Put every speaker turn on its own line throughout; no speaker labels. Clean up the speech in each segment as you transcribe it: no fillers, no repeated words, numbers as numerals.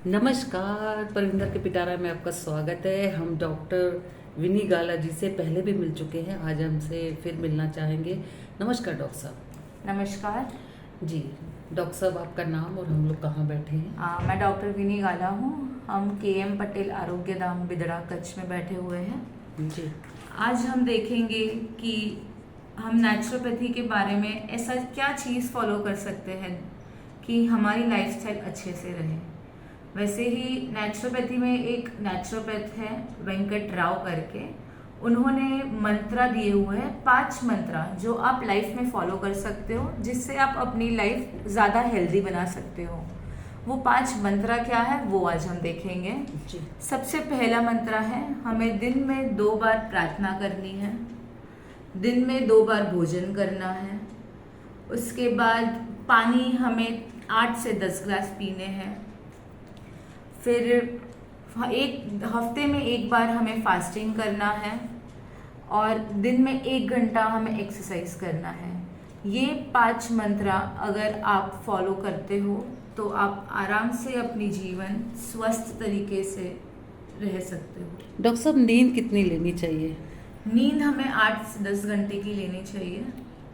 नमस्कार, परविंदर के पिटारा में आपका स्वागत है। हम डॉक्टर विनी गाला जी से पहले भी मिल चुके हैं, आज हमसे फिर मिलना चाहेंगे। नमस्कार डॉक्टर साहब।
नमस्कार
जी डॉक्टर साहब, आपका नाम और हम लोग कहाँ बैठे हैं?
मैं डॉक्टर विनी गाला हूँ। हम के.एम. पटेल आरोग्य धाम बिदड़ा कच्छ में बैठे हुए हैं।
जी,
आज हम देखेंगे कि हम नेचुरोपैथी के बारे में ऐसा क्या चीज़ फॉलो कर सकते हैं कि हमारी लाइफस्टाइल अच्छे से रहे। वैसे ही नेचुरोपैथी में एक नेचुरोपैथ है वेंकट राव करके, उन्होंने मंत्रा दिए हुए हैं 5 मंत्रा जो आप लाइफ में फॉलो कर सकते हो, जिससे आप अपनी लाइफ ज़्यादा हेल्दी बना सकते हो। वो 5 मंत्रा क्या है वो आज हम देखेंगे।
जी,
सबसे पहला मंत्रा है, हमें दिन में 2 बार प्रार्थना करनी है, दिन में 2 बार भोजन करना है। उसके बाद पानी हमें 8 से 10 ग्लास पीने हैं। फिर एक हफ्ते में 1 बार हमें फास्टिंग करना है और दिन में 1 घंटा हमें एक्सरसाइज करना है। ये 5 मंत्रा अगर आप फॉलो करते हो तो आप आराम से अपनी जीवन स्वस्थ तरीके से रह सकते हो।
डॉक्टर साहब, नींद कितनी लेनी चाहिए?
नींद हमें 8 से 10 घंटे की लेनी चाहिए।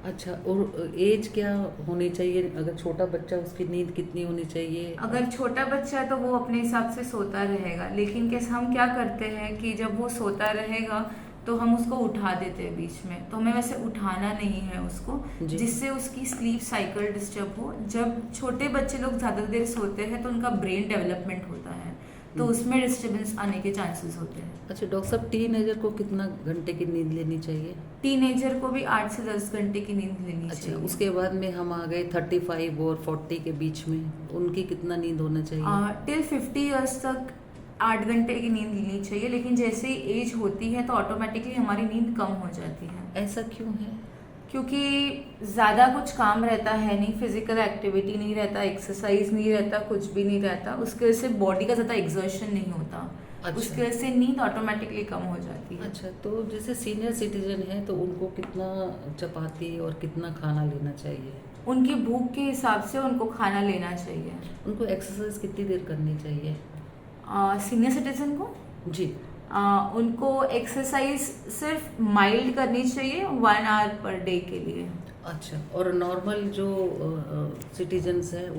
अच्छा, और एज क्या होनी चाहिए? अगर छोटा बच्चा, उसकी नींद कितनी होनी चाहिए?
अगर छोटा बच्चा है तो वो अपने हिसाब से सोता रहेगा, लेकिन कैसे हम क्या करते हैं कि जब वो सोता रहेगा तो हम उसको उठा देते हैं बीच में। तो हमें वैसे उठाना नहीं है उसको,
जी।
जिससे उसकी स्लीप साइकिल डिस्टर्ब हो। जब छोटे बच्चे लोग ज़्यादा देर सोते हैं तो उनका ब्रेन डेवलपमेंट होता है, तो उसमें डिस्टर्बेंस आने के चांसेस होते हैं।
अच्छा डॉक्टर साहब, टीनेजर को कितना घंटे की नींद लेनी चाहिए?
टीनेजर को भी 8 से 10 घंटे की नींद लेनी
अच्छा,
चाहिए।
उसके बाद में हम आ गए 35 और 40 के बीच में, उनकी कितना नींद होना चाहिए?
टिल 50 ईयर्स तक 8 घंटे की नींद लेनी चाहिए, लेकिन जैसे ही एज होती है तो ऑटोमेटिकली हमारी नींद कम हो जाती है।
ऐसा क्यों है?
क्योंकि ज़्यादा कुछ काम रहता है नहीं, फिजिकल एक्टिविटी नहीं रहता, एक्सरसाइज नहीं रहता, कुछ भी नहीं रहता, उसकी वजह से बॉडी का ज़्यादा एक्सर्शन नहीं होता।
अच्छा।
उसकी वजह से नींद ऑटोमेटिकली कम हो जाती है।
अच्छा, तो जैसे सीनियर सिटीजन है तो उनको कितना चपाती और कितना खाना लेना चाहिए?
उनकी भूख के हिसाब से उनको खाना लेना चाहिए।
उनको एक्सरसाइज कितनी देर करनी चाहिए?
सीनियर सिटीजन को
जी।
उनको एक्सरसाइज सिर्फ माइल्ड करनी चाहिए 1 आवर पर डे के लिए।
अच्छा, और नॉर्मल जो सिटीजन्स हैं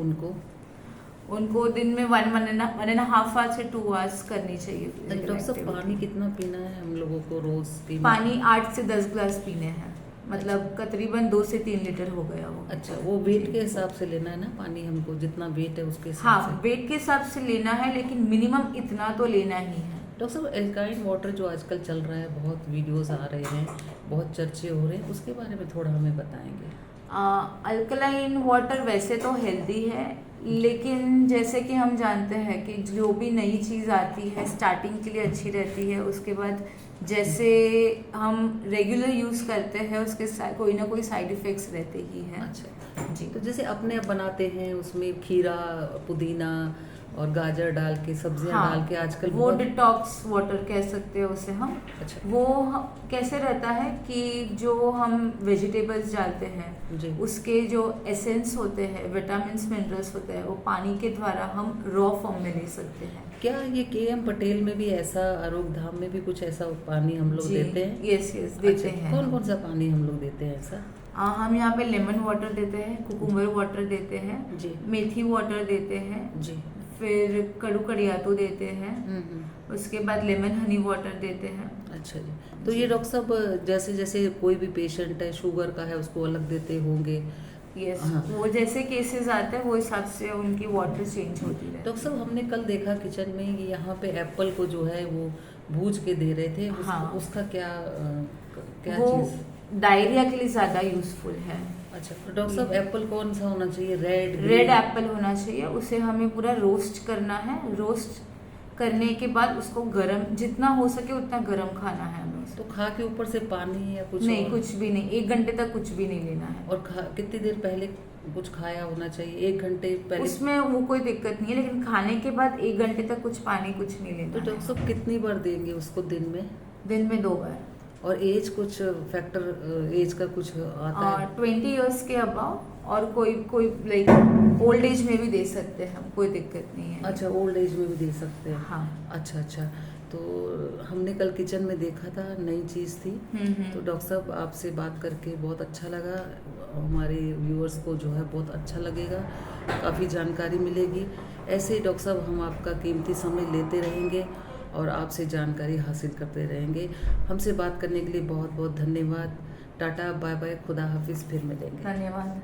उनको
दिन में 1.5 आवर से 2 आवर्स करनी चाहिए physical
डॉक्टर साहब,
activity।
पानी कितना पीना है हम लोगों को रोज दिन?
पानी 8 से 10 ग्लास पीने हैं, मतलब करीबन 2 से 3 लीटर हो गया वो।
अच्छा, वो वेट के हिसाब से लेना है ना पानी हमको, जितना वेट है उसके हिसाब
हाँ,
से?
वेट के हिसाब से लेना है, लेकिन मिनिमम इतना तो लेना ही है।
डॉक्टर साहब, एल्काइन वाटर जो आजकल चल रहा है, बहुत वीडियोस आ रहे हैं, बहुत चर्चे हो रहे हैं, उसके बारे में थोड़ा हमें बताएंगे?
अल्कलाइन वाटर वैसे तो हेल्दी है, लेकिन जैसे कि हम जानते हैं कि जो भी नई चीज़ आती है स्टार्टिंग के लिए अच्छी रहती है, उसके बाद जैसे हम रेगुलर यूज़ करते हैं उसके कोई ना कोई साइड इफ़ेक्ट्स रहते ही हैं।
अच्छा
जी।
तो जैसे अपने आप बनाते हैं, उसमें खीरा, पुदीना और गाजर डाल के, सब्जियां डाल के आजकल
वो डिटॉक्स वाटर कह सकते हैं उसे हम।
अच्छा।
वो कैसे रहता है कि जो हम वेजिटेबल्स डालते हैं
जी।
उसके जो एसेंस होते हैं, विटामिन्स मिनरल्स होते हैं, वो पानी के द्वारा हम रॉ फॉर्म में ले सकते हैं।
क्या ये के.एम. पटेल में भी ऐसा, आरोग्य धाम में भी कुछ ऐसा पानी हम लोग देते हैं?
यस देते
अच्छा,
हैं।
कौन कौन सा पानी हम लोग देते हैं ऐसा?
हम यहाँ पे लेमन वाटर देते हैं, कुकुम्बर वाटर देते हैं
जी।
मेथी वाटर देते हैं,
जी।
फिर कड़ू कड़ियातो देते हैं, उसके बाद लेमन हनी वाटर देते हैं।
अच्छा जी। तो ये डॉक्टर साहब, जैसे जैसे कोई भी पेशेंट है, शुगर का है, उसको अलग देते होंगे?
यस।
हाँ।
वो जैसे केसेस आते हैं वो हिसाब से उनकी वाटर चेंज होती है।
डॉक्टर साहब, हमने कल देखा किचन में कि यहाँ पे एप्पल को जो है वो भूज के दे रहे थे।
हाँ।
उसका क्या क्या
वो
चीज़?
डायरिया के लिए ज़्यादा यूजफुल है।
अच्छा, तो डॉक्टर साहब, एप्पल कौन सा होना चाहिए?
रेड एप्पल होना चाहिए। उसे हमें पूरा रोस्ट करना है। रोस्ट करने के बाद उसको गरम, जितना हो सके उतना गरम खाना है हमें उसे।
तो खा के ऊपर से पानी या कुछ
नहीं,
और?
कुछ भी नहीं, 1 घंटे तक कुछ भी नहीं लेना है।
और कितनी देर पहले कुछ खाया होना चाहिए? 1 घंटे पहले?
उसमें वो कोई दिक्कत नहीं है, लेकिन खाने के बाद 1 घंटे तक कुछ पानी कुछ नहीं लेना
तो डॉक्टर साहब, कितनी बार देंगे उसको दिन में?
दिन में 2 बार।
और एज कुछ फैक्टर, एज का कुछ आता है?
20 ईयर्स के अबाव और कोई कोई लाइक ओल्ड एज में भी दे सकते हैं हम, कोई दिक्कत नहीं है।
अच्छा, ओल्ड एज में भी दे सकते हैं।
हाँ।
अच्छा। तो हमने कल किचन में देखा था, नई चीज़ थी। तो डॉक्टर साहब आपसे बात करके बहुत अच्छा लगा, हमारे व्यूअर्स को जो है बहुत अच्छा लगेगा, काफ़ी जानकारी मिलेगी। ऐसे ही डॉक्टर साहब हम आपका कीमती समय लेते रहेंगे और आपसे जानकारी हासिल करते रहेंगे। हमसे बात करने के लिए बहुत बहुत धन्यवाद। टाटा, बाय बाय, खुदा हाफिज़, फिर मिलेंगे।
धन्यवाद।